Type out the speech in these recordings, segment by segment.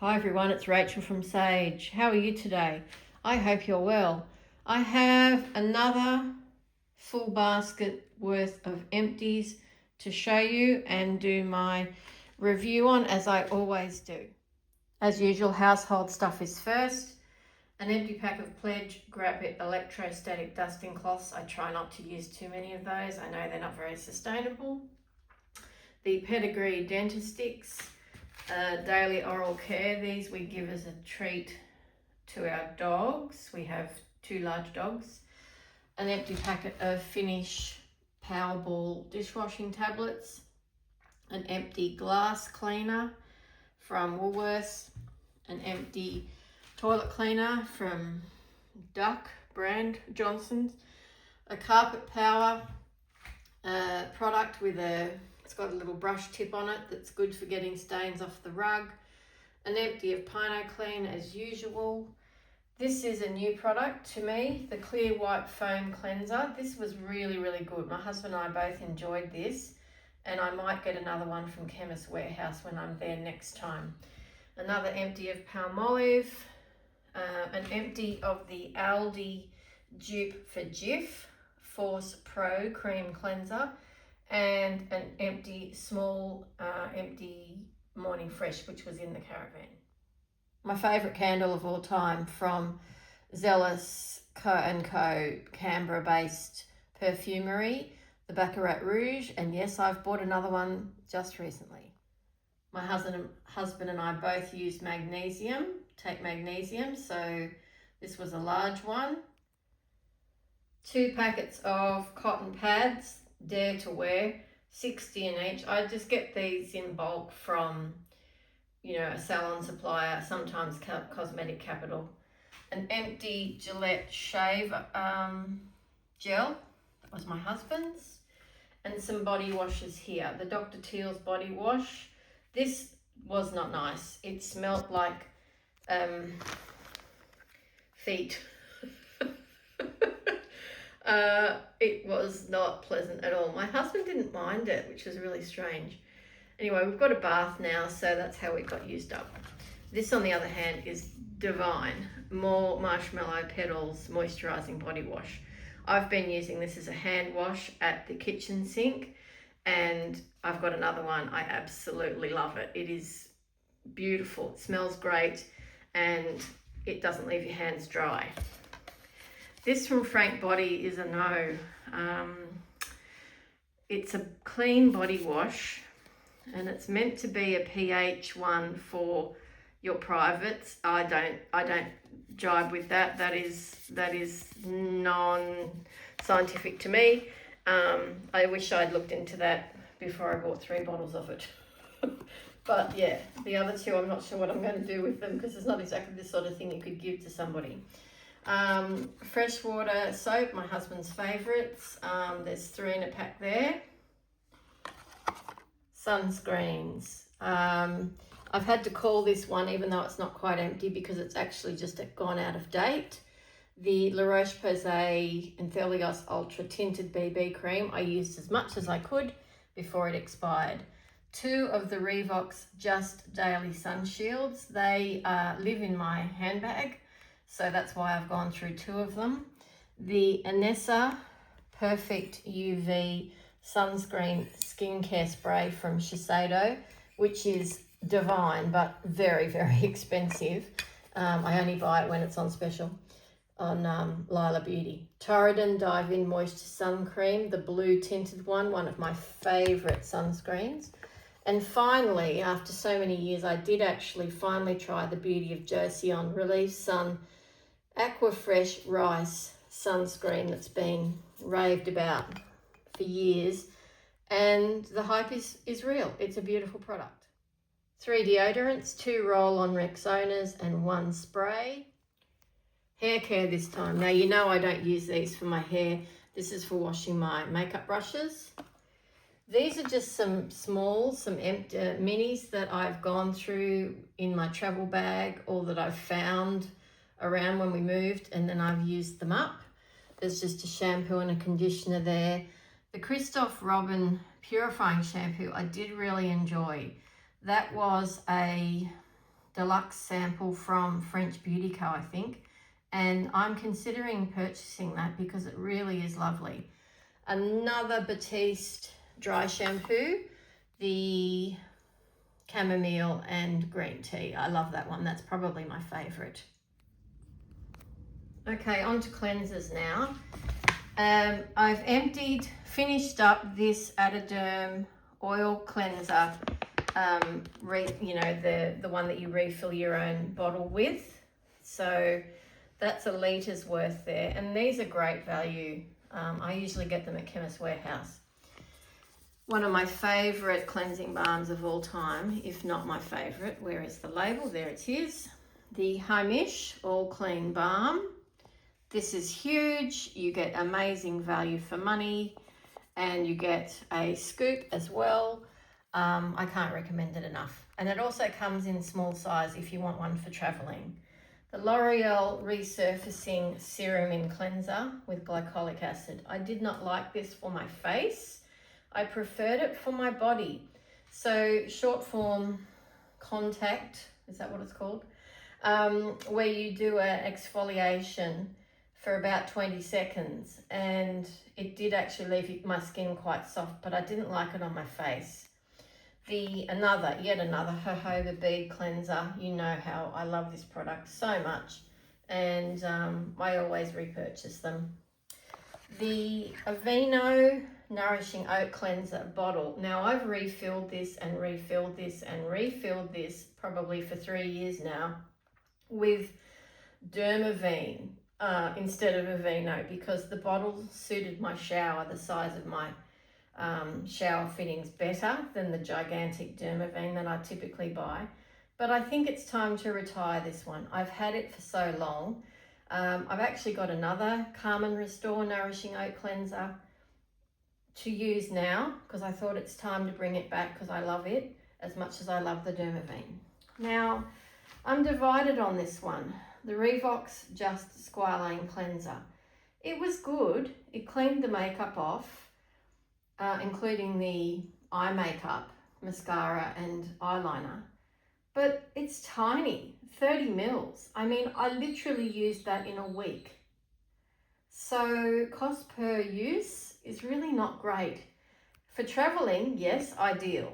Hi everyone, it's Rachel from Sage. How are you today? I hope you're well. I have another full basket worth of empties to show you and do my review on, as I always do. As usual, household stuff is first. An empty pack of Pledge Grab It electrostatic dusting cloths. I try not to use too many of those. I know they're not very sustainable. The Pedigree Dentist Sticks. Daily oral care. These we give as a treat to our dogs. We have 2 large dogs. An empty packet of Finish Powerball dishwashing tablets. An empty glass cleaner from Woolworths. An empty toilet cleaner from Duck brand, Johnson's. A carpet power product with it's got a little brush tip on it that's good for getting stains off the rug. An empty of Pino Clean as usual. This is a new product to me, the Clear White Foam Cleanser. This was really, really good. My husband and I both enjoyed this, and I might get another one from Chemist Warehouse when I'm there next time. Another empty of Palmolive. An empty of the Aldi dupe for Jif Force Pro Cream Cleanser. And an empty, small, empty Morning Fresh, which was in the caravan. My favourite candle of all time from Zealous Co. Canberra-based perfumery, the Baccarat Rouge. And yes, I've bought another one just recently. My husband and I both use magnesium, take magnesium, so this was a large one. 2 packets of cotton pads, Dare to Wear, 60 in each. I just get these in bulk from, a salon supplier, sometimes Cosmetic Capital. An empty Gillette shave gel, that was my husband's. And some body washes here. The Dr. Teal's body wash. This was not nice. It smelled like feet. It was not pleasant at all. My husband didn't mind it, which was really strange. Anyway, we've got a bath now, so that's how it got used up. This, on the other hand, is divine. More Marshmallow Petals Moisturizing Body Wash. I've been using this as a hand wash at the kitchen sink, and I've got another one. I absolutely love it. It is beautiful. It smells great, and it doesn't leave your hands dry. This from Frank Body is a no. It's a clean body wash, and it's meant to be a pH 1 for your privates. I don't jibe with that. That is non-scientific to me. I wish I'd looked into that before I bought 3 bottles of it. But yeah, the other 2, I'm not sure what I'm going to do with them, because it's not exactly the sort of thing you could give to somebody. Freshwater soap, my husband's favourites. There's 3 in a pack there. Sunscreens. I've had to call this one, even though it's not quite empty, because it's actually just gone out of date. The La Roche-Posay Enthelios Ultra Tinted BB Cream. I used as much as I could before it expired. 2 of the Revox Just Daily Sun Shields. They live in my handbag, so that's why I've gone through 2 of them. The Anessa Perfect UV Sunscreen Skincare Spray from Shiseido, which is divine, but very, very expensive. I only buy it when it's on special on Lila Beauty. Torridon Dive-In Moisture Sun Cream, the blue tinted one of my favourite sunscreens. And finally, after so many years, I did actually finally try the Beauty of Josie on Relief Sun Aquafresh Rice sunscreen that's been raved about for years, and the hype is real. It's a beautiful product. 3 deodorants, 2 roll-on Rexonas and 1 spray. Hair care this time. Now, I don't use these for my hair. This is for washing my makeup brushes. These are just some empty minis that I've gone through in my travel bag, or that I've found around when we moved, and then I've used them up. There's just a shampoo and a conditioner there. The Christoph Robin Purifying Shampoo I did really enjoy. That was a deluxe sample from French Beauty Co, I think. And I'm considering purchasing that because it really is lovely. Another Batiste dry shampoo, the chamomile and green tea. I love that one. That's probably my favorite. Okay, on to cleansers now. I've finished up this Atoderm oil cleanser, the one that you refill your own bottle with. So that's a litres worth there. And these are great value. I usually get them at Chemist Warehouse. One of my favourite cleansing balms of all time, if not my favourite. Where is the label? There it is. The Heimish All Clean Balm. This is huge. You get amazing value for money and you get a scoop as well. I can't recommend it enough. And it also comes in small size if you want one for travelling. The L'Oreal Resurfacing Serum in Cleanser with glycolic acid. I did not like this for my face. I preferred it for my body. So short form contact, is that what it's called? Where you do an exfoliation for about 20 seconds, and it did actually leave my skin quite soft, but I didn't like it on my face. Yet another jojoba bead cleanser. You know how I love this product so much, and I always repurchase them. The Aveeno Nourishing Oat Cleanser bottle. Now I've refilled this and refilled this and refilled this probably for 3 years now with Dermaveen instead of Aveeno, because the bottle suited my shower, the size of my shower fittings, better than the gigantic Dermaveen that I typically buy. But I think it's time to retire this one. I've had it for so long. I've actually got another Calm and Restore Nourishing Oat Cleanser to use now, because I thought it's time to bring it back because I love it as much as I love the Dermaveen. Now, I'm divided on this one. The Revox Just Squalane Cleanser. It was good. It cleaned the makeup off, including the eye makeup, mascara and eyeliner. But it's tiny, 30 mils. I mean, I literally used that in a week. So cost per use is really not great. For traveling, yes, ideal.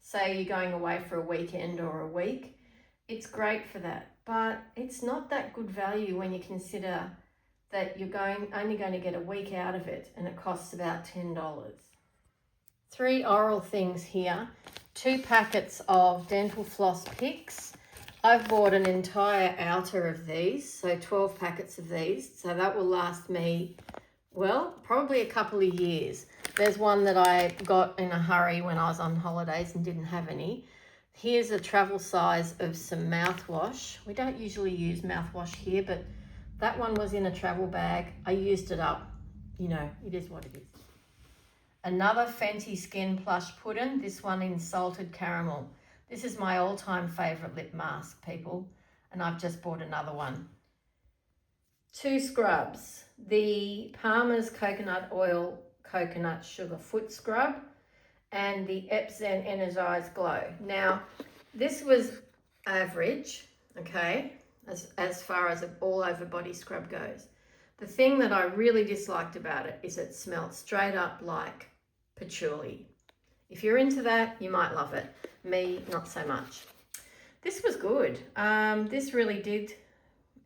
Say you're going away for a weekend or a week, it's great for that. But it's not that good value when you consider that you're only going to get a week out of it, and it costs about $10. 3 oral things here. 2 packets of dental floss picks. I've bought an entire outer of these, so 12 packets of these. So that will last me, well, probably a couple of years. There's one that I got in a hurry when I was on holidays and didn't have any. Here's a travel size of some mouthwash. We don't usually use mouthwash here, but that one was in a travel bag. I used it up. You know, it is what it is. Another Fenty Skin Plush Pudding, this one in salted caramel. This is my all-time favourite lip mask, people, and I've just bought another one. 2 scrubs. The Palmer's Coconut Oil Coconut Sugar Foot Scrub and the Epsom Energized Glow. Now, this was average, okay, as far as an all-over body scrub goes. The thing that I really disliked about it is it smelled straight up like patchouli. If you're into that, you might love it. Me, not so much. This was good. This really did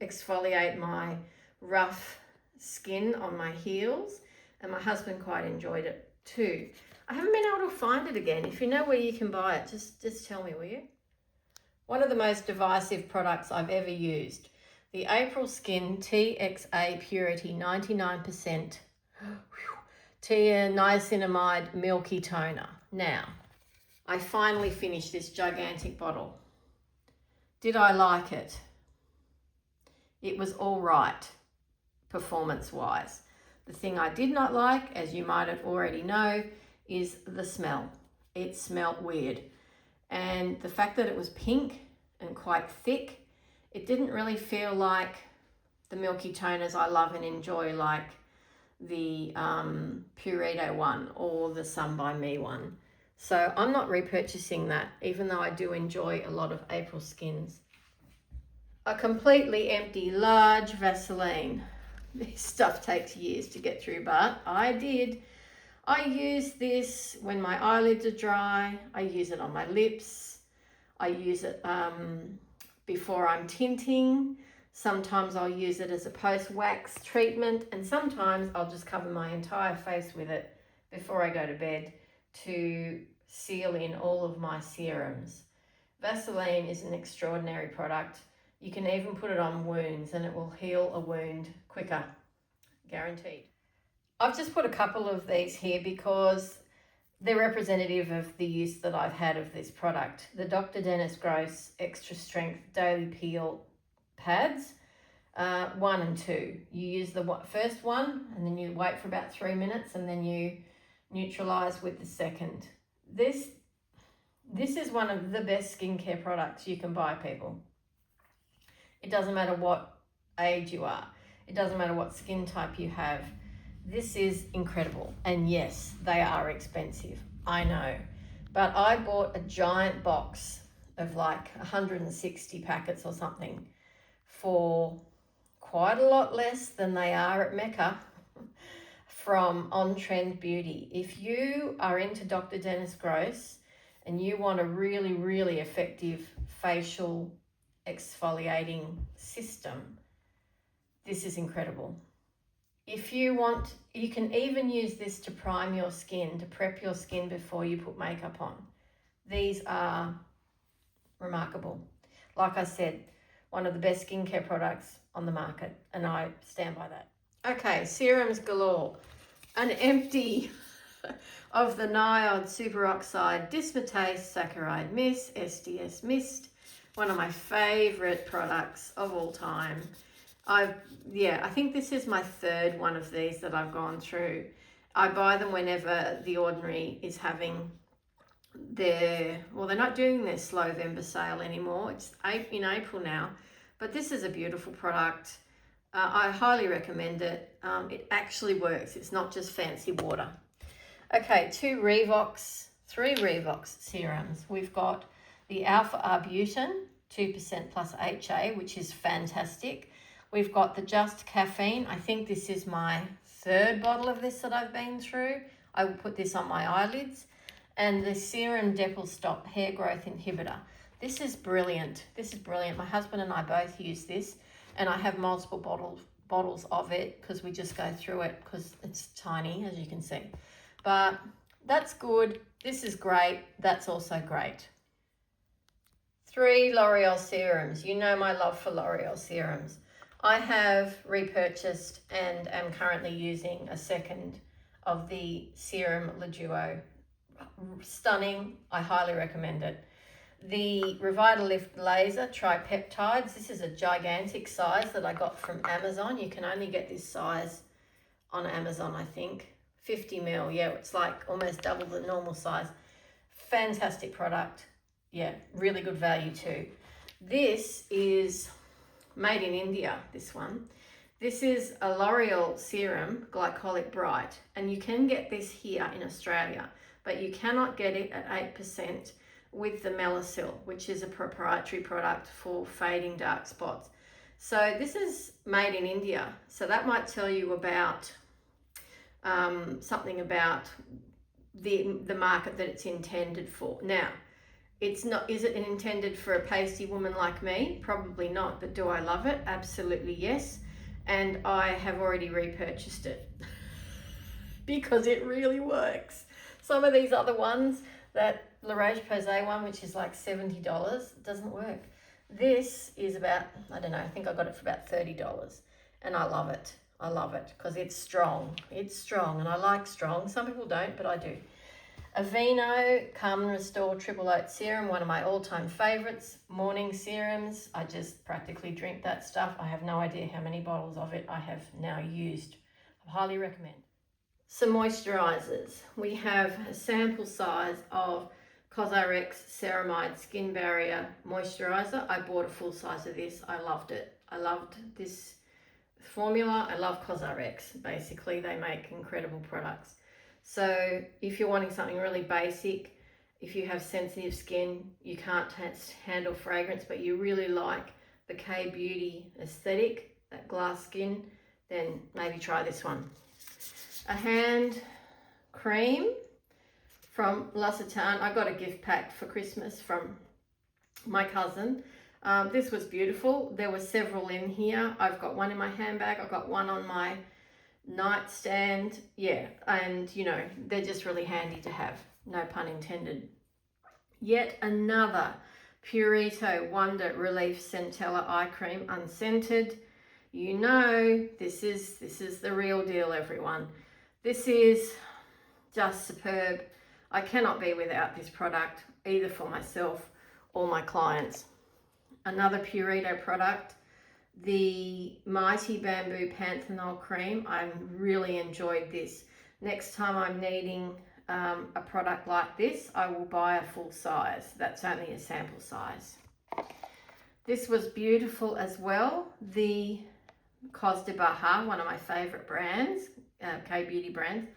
exfoliate my rough skin on my heels, and my husband quite enjoyed it too. I haven't been able to find it again. If you know where you can buy it, just tell me, will you? One of the most divisive products I've ever used. The April Skin TXA Purity 99% niacinamide milky toner. Now, I finally finished this gigantic bottle. Did I like it? It was all right, performance-wise. The thing I did not like, as you might have already know, is the smell. It smelled weird. And the fact that it was pink and quite thick, it didn't really feel like the milky toners I love and enjoy, like the Purito one or the Sun by Me one. So I'm not repurchasing that, even though I do enjoy a lot of April skins. A completely empty large Vaseline. This stuff takes years to get through, but I did. I use this when my eyelids are dry. I use it on my lips. I use it before I'm tinting. Sometimes I'll use it as a post-wax treatment, and sometimes I'll just cover my entire face with it before I go to bed to seal in all of my serums. Vaseline is an extraordinary product. You can even put it on wounds and it will heal a wound quicker, guaranteed. I've just put a couple of these here because they're representative of the use that I've had of this product. The Dr. Dennis Gross Extra Strength Daily Peel pads, 1 and 2. You use the first one and then you wait for about 3 minutes and then you neutralize with the second. This is one of the best skincare products you can buy, people. It doesn't matter what age you are. It doesn't matter what skin type you have. This is incredible. And yes, they are expensive, I know. But I bought a giant box of like 160 packets or something for quite a lot less than they are at Mecca from On Trend Beauty. If you are into Dr. Dennis Gross and you want a really, really effective facial exfoliating system, this is incredible. If you want, you can even use this to prime your skin, to prep your skin before you put makeup on. These are remarkable. Like I said, one of the best skincare products on the market, and I stand by that. Okay, serums galore. An empty of the Niod Superoxide Dismutase Saccharide Mist, SDS Mist, one of my favorite products of all time. I think this is my third one of these that I've gone through. I buy them whenever The Ordinary is having they're not doing their Slowvember sale anymore. It's in April now, but this is a beautiful product. I highly recommend it. It actually works. It's not just fancy water. Okay, 3 Revox serums. We've got the Alpha Arbutin, 2% plus HA, which is fantastic. We've got the Just Caffeine. I think this is my 3rd bottle of this that I've been through. I will put this on my eyelids. And the Serum Depil Stop Hair Growth Inhibitor. This is brilliant. My husband and I both use this, and I have multiple bottles of it because we just go through it because it's tiny, as you can see. But that's good. This is great. That's also great. 3 L'Oreal serums. You know my love for L'Oreal serums. I have repurchased and am currently using a second of the Serum Le Duo. Stunning. I highly recommend it. The Revitalift Laser Tripeptides. This is a gigantic size that I got from Amazon. You can only get this size on Amazon, I think. 50 ml. Yeah, it's like almost double the normal size. Fantastic product. Yeah, really good value too. This is made in India, this one. This is a L'Oreal Serum Glycolic Bright, and you can get this here in Australia, but you cannot get it at 8% with the Melasil, which is a proprietary product for fading dark spots. So this is made in India, so that might tell you about something about the market that it's intended for. Now, it's not. Is it intended for a pasty woman like me? Probably not, but do I love it? Absolutely yes. And I have already repurchased it because it really works. Some of these other ones, that La Roche-Posay one, which is like $70, doesn't work. This is about, I don't know, I think I got it for about $30, and I love it. I love it because it's strong. It's strong, and I like strong. Some people don't, but I do. Aveeno Calm and Restore Triple Oat Serum, one of my all-time favorites. Morning serums. I just practically drink that stuff. I have no idea how many bottles of it I have now used. I highly recommend. Some moisturizers. We have a sample size of Cosrx Ceramide Skin Barrier Moisturizer. I bought a full size of this. I loved it. I loved this formula. I love Cosrx. Basically, they make incredible products. So if you're wanting something really basic, if you have sensitive skin, you can't handle fragrance, but you really like the K-Beauty aesthetic, that glass skin, then maybe try this one. A hand cream from L'Occitane. I got a gift pack for Christmas from my cousin. This was beautiful. There were several in here. I've got one in my handbag. I've got one on my nightstand. Yeah, and you know, they're just really handy to have. No pun intended. Yet another Purito Wonder Relief Centella Eye Cream, unscented. You know, this is the real deal, everyone. This is just superb. I cannot be without this product, either for myself or my clients. Another Purito product, the Mighty Bamboo Panthenol Cream. I really enjoyed this. Next time I'm needing a product like this, I will buy a full size. That's only a sample size. This was beautiful as well. The Cos de Baja, one of my favorite brands, K-Beauty brands.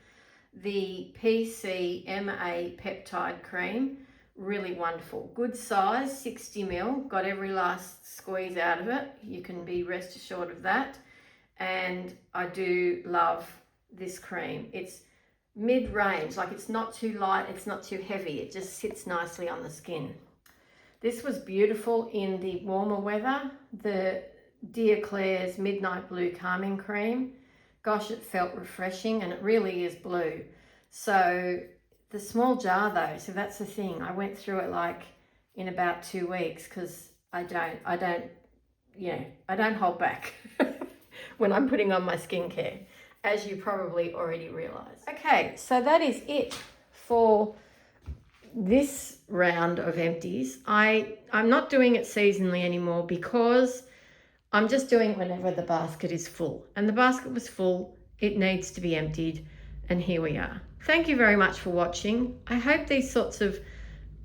The PCMA Peptide Cream, really wonderful. Good size, 60 ml. Got every last squeeze out of it. You can be rest assured of that. And I do love this cream. It's mid-range, like it's not too light, it's not too heavy. It just sits nicely on the skin. This was beautiful in the warmer weather. The Dear Claire's Midnight Blue Calming Cream. Gosh, it felt refreshing, and it really is blue. So the small jar though, so that's the thing. I went through it like in about 2 weeks because I don't hold back when I'm putting on my skincare, as you probably already realize. Okay, so that is it for this round of empties. I'm not doing it seasonally anymore because I'm just doing it whenever the basket is full. And the basket was full, it needs to be emptied, and here we are. Thank you very much for watching. I hope these sorts of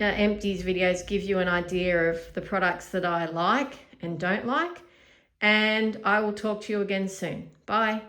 empties videos give you an idea of the products that I like and don't like, and I will talk to you again soon. Bye.